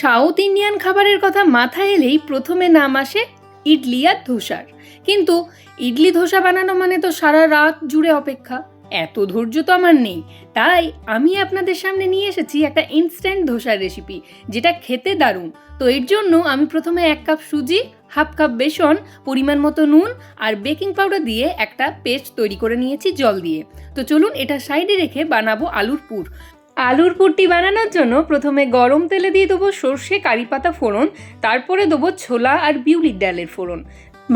South Indian খাবারের কথা মাথায় এলেই প্রথমে নাম আসে ইডলি আর ধোসার। কিন্তু ইডলি ধোসা বানানো মানে তো সারা রাত জুড়ে অপেক্ষা, এত ধৈর্য তো আমার নেই। তাই আমি আপনাদের সামনে নিয়ে এসেছি একটা ইনস্ট্যান্ট ধোসার রেসিপি, যেটা খেতে দারুণ। তো এর জন্য আমি প্রথমে 1 কাপ সুজি, হাফ কাপ বেসন, পরিমাণ মতো নুন আর বেকিং পাউডার দিয়ে একটা পেস্ট তৈরি করে নিয়েছি জল দিয়ে। তো চলুন এটা সাইডে রেখে বানাবো আলুর পুর। আলুর পুরটি বানানোর জন্য প্রথমে গরম তেলে দিয়ে দেবো সর্ষে কারি পাতা ফোড়ন, তারপরে দেবো ছোলা আর বিউলির ডালের ফোড়ন।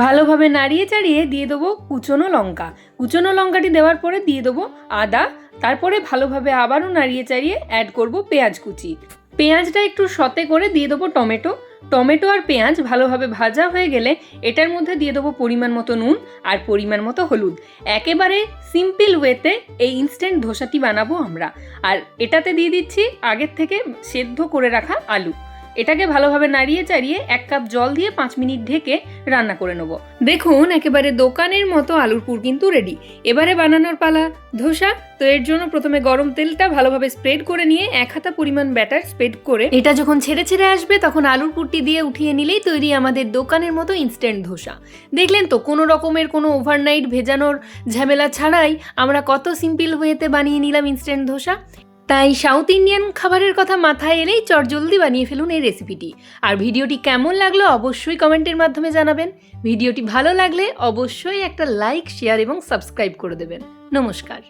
ভালোভাবে নাড়িয়ে চাড়িয়ে দিয়ে দেবো কুচনো লঙ্কা। কুচনো লঙ্কাটি দেওয়ার পরে দিয়ে দেবো আদা, তারপরে ভালোভাবে আবারও নাড়িয়ে চাড়িয়ে অ্যাড করব পেঁয়াজ কুচি। পেঁয়াজটা একটু সতে করে দিয়ে দেবো টমেটো। টমেটো আর পেঁয়াজ ভালোভাবে ভাজা হয়ে গেলে এটার মধ্যে দিয়ে দেবো পরিমাণ মতো নুন আর পরিমাণ মতো হলুদ। একেবারে সিম্পল ওয়েতে এই ইনস্ট্যান্ট ধোসাটি বানাবো আমরা। আর এটাতে দিয়ে দিচ্ছি আগের থেকে সেদ্ধ করে রাখা আলু। এটাকে ভালোভাবে নাড়িয়ে চাড়িয়ে 1 কাপ জল দিয়ে 5 মিনিট ঢেকে রান্না করে নেব। দেখুন একেবারে দোকানের মতো আলুর পুর কিন্তু রেডি। এবারে বানানোর পালা ধোসা। তো এর জন্য প্রথমে গরম তেলটা ভালোভাবে স্প্রেড করে নিয়ে 1 হাতা পরিমাণ ব্যাটার স্প্রেড করে এটা যখন ছেড়ে ছেড়ে আসবে তখন আলুর পুরটি দিয়ে উঠিয়ে নিলেই তৈরি আমাদের দোকানের মতো ইনস্ট্যান্ট ধোসা। দেখলেন তো, কোনো রকমের কোনো ওভারনাইট ভেজানোর ঝামেলা ছাড়াই আমরা কত সিম্পল ওয়েতে বানিয়ে নিলাম ইনস্ট্যান্ট ধোসা। তাই সাউথ ইন্ডিয়ান খাবারের কথা মাথায় এলেই চটজলদি বানিয়ে ফেলুন এই রেসিপিটি। আর ভিডিওটি কেমন লাগলো অবশ্যই কমেন্টের মাধ্যমে জানাবেন। ভিডিওটি ভালো লাগলে অবশ্যই একটা লাইক, শেয়ার এবং সাবস্ক্রাইব করে দেবেন। নমস্কার।